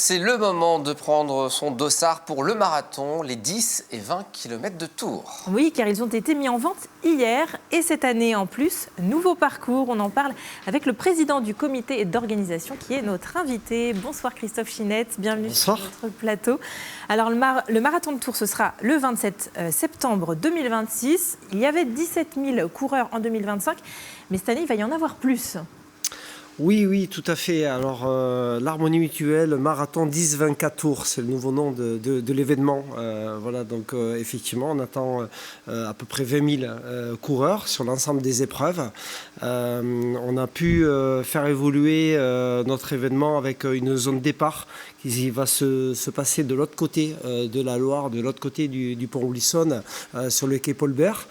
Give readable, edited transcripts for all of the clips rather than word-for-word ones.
c'est le moment de prendre son dossard pour le marathon, les 10 et 20 km de Tours. Oui, car ils ont été mis en vente hier et cette année en plus. Nouveau parcours, on en parle avec le président du comité d'organisation qui est notre invité. Bonsoir Christophe Chinette, bienvenue sur notre plateau. Alors le marathon de Tours, ce sera le 27 septembre 2026. Il y avait 17 000 coureurs en 2025, mais cette année, il va y en avoir plus. Oui, tout à fait. Alors, l'Harmonie Mutuelle Marathon 10-24 Tours, c'est le nouveau nom de l'événement. Voilà, donc effectivement, on attend à peu près 20 000 coureurs sur l'ensemble des épreuves. On a pu faire évoluer notre événement avec une zone départ qui va se passer de l'autre côté de la Loire, de l'autre côté du pont Wilson, sur le quai Paul-Bert,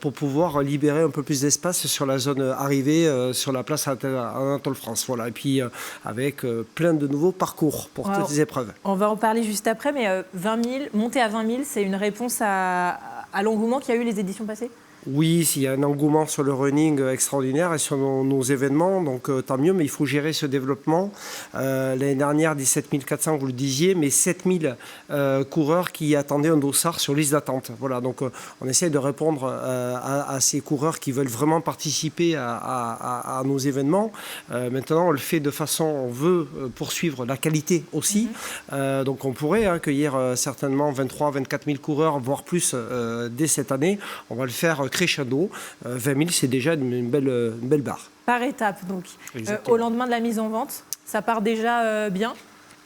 pour pouvoir libérer un peu plus d'espace sur la zone arrivée, sur la place Anatole France. Voilà. Et puis avec plein de nouveaux parcours pour toutes les épreuves. On va en parler juste après, mais 20 000, monter à 20 000, c'est une réponse à l'engouement qu'il y a eu les éditions passées ? Oui, il y a un engouement sur le running extraordinaire et sur nos événements, donc tant mieux, mais il faut gérer ce développement. L'année dernière, 17 400, vous le disiez, mais 7 000 coureurs qui attendaient un dossard sur liste d'attente. Voilà, donc on essaie de répondre à ces coureurs qui veulent vraiment participer à nos événements. Maintenant, on le fait de façon, on veut poursuivre la qualité aussi. Donc on pourrait accueillir certainement 23 24 000 coureurs, voire plus dès cette année. On va le faire crescendo. 20 000, c'est déjà une belle barre. Par étape, donc. Au lendemain de la mise en vente, ça part déjà bien ?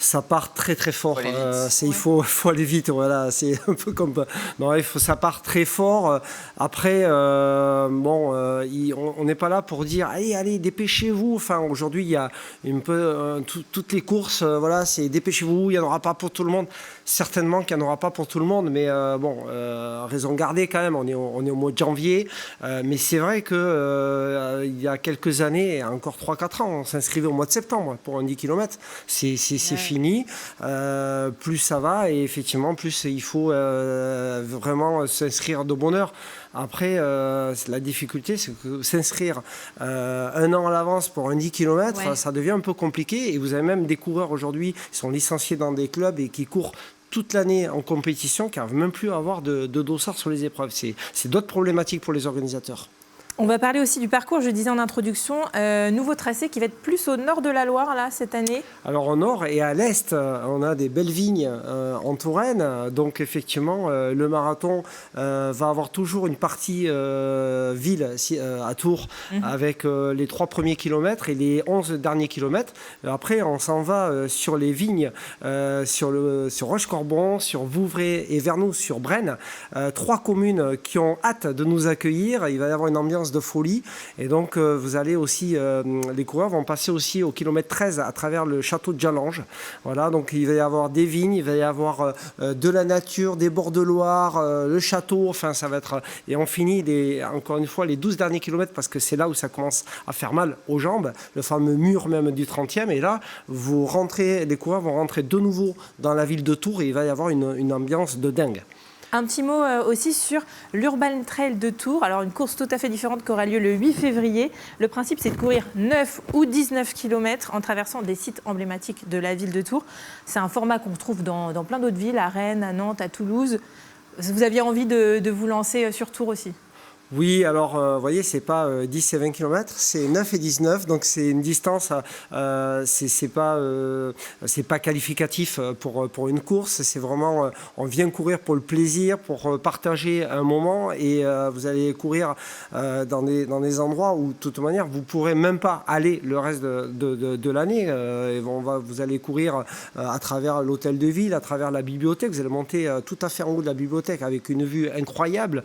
Ça part très très fort. Il faut aller vite. Voilà, c'est un peu comme. Non, ça part très fort. Après, on n'est pas là pour dire allez, dépêchez-vous. Enfin, aujourd'hui, il y a un peu toutes les courses. Voilà, c'est dépêchez-vous. Il n'y en aura pas pour tout le monde. Certainement qu'il n'y en aura pas pour tout le monde, mais raison gardée quand même. On est au mois de janvier, mais c'est vrai que il y a quelques années, encore 3-4 ans, on s'inscrivait au mois de septembre pour un 10 km. C'est fini. Plus ça va et effectivement, plus il faut vraiment s'inscrire de bonne heure. Après, la difficulté, c'est que s'inscrire un an à l'avance pour un 10 km, ça devient un peu compliqué. Et vous avez même des coureurs aujourd'hui qui sont licenciés dans des clubs et qui courent toute l'année en compétition, qui n'arrivent même plus à avoir de dossard sur les épreuves. C'est d'autres problématiques pour les organisateurs. On va parler aussi du parcours, je disais en introduction, nouveau tracé qui va être plus au nord de la Loire là, cette année. Alors au nord et à l'est, on a des belles vignes en Touraine. Donc effectivement, le marathon va avoir toujours une partie ville à Tours avec les 3 premiers kilomètres et les 11 derniers kilomètres. Après, on s'en va sur les vignes, sur Rochecorbon, sur Vouvray et Vernoux, sur Braine. 3 communes qui ont hâte de nous accueillir. Il va y avoir une ambiance de folie et donc vous allez aussi les coureurs vont passer aussi au kilomètre 13 à travers le château de Jallange. Voilà, donc il va y avoir des vignes, il va y avoir de la nature, des bords de Loire, le château, enfin ça va être et on finit encore une fois les 12 derniers kilomètres parce que c'est là où ça commence à faire mal aux jambes, le fameux mur même du 30e et là les coureurs vont rentrer de nouveau dans la ville de Tours et il va y avoir une ambiance de dingue. Un petit mot aussi sur l'Urban Trail de Tours. Alors, une course tout à fait différente qui aura lieu le 8 février. Le principe, c'est de courir 9 ou 19 km en traversant des sites emblématiques de la ville de Tours. C'est un format qu'on retrouve dans plein d'autres villes, à Rennes, à Nantes, à Toulouse. Vous aviez envie de vous lancer sur Tours aussi ? Oui, alors, vous voyez, c'est pas 10 et 20 km, c'est 9 et 19, donc c'est une distance, c'est pas qualificatif pour une course, c'est vraiment, on vient courir pour le plaisir, pour partager un moment, et vous allez courir dans des endroits où, de toute manière, vous pourrez même pas aller le reste de l'année. Vous allez courir à travers l'hôtel de ville, à travers la bibliothèque, vous allez monter tout à fait en haut de la bibliothèque avec une vue incroyable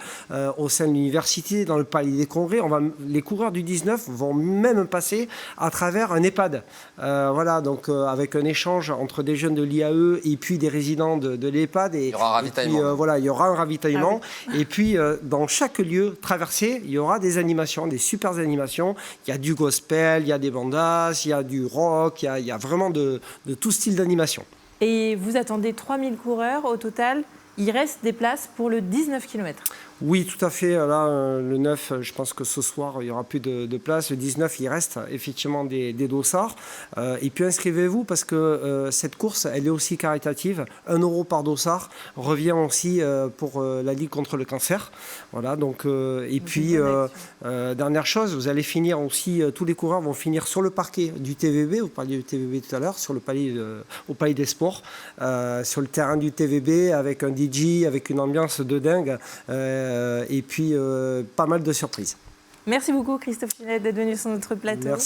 au sein de l'université, dans le palais des congrès. Les coureurs du 19 vont même passer à travers un EHPAD. Voilà, donc avec un échange entre des jeunes de l'IAE et puis des résidents de l'EHPAD. Il y aura un ravitaillement. Voilà, il y aura un ravitaillement. Et puis, dans chaque lieu traversé, il y aura des animations, des super animations. Il y a du gospel, il y a des bandas, il y a du rock, il y a vraiment de tout style d'animation. Et vous attendez 3000 coureurs au total. Il reste des places pour le 19 km. Oui, tout à fait. Là, le 9, je pense que ce soir, il n'y aura plus de place. Le 19, il reste effectivement des dossards. Et puis inscrivez-vous parce que cette course, elle est aussi caritative. 1 euro par dossard revient aussi pour la Ligue contre le cancer. Voilà, donc, et puis, dernière chose, vous allez finir aussi, tous les coureurs vont finir sur le parquet du TVB. Vous parliez du TVB tout à l'heure, sur le au Palais des Sports, sur le terrain du TVB avec un DJ, avec une ambiance de dingue. Et puis, pas mal de surprises. Merci beaucoup, Christophe Chinette, d'être venu sur notre plateau. Merci.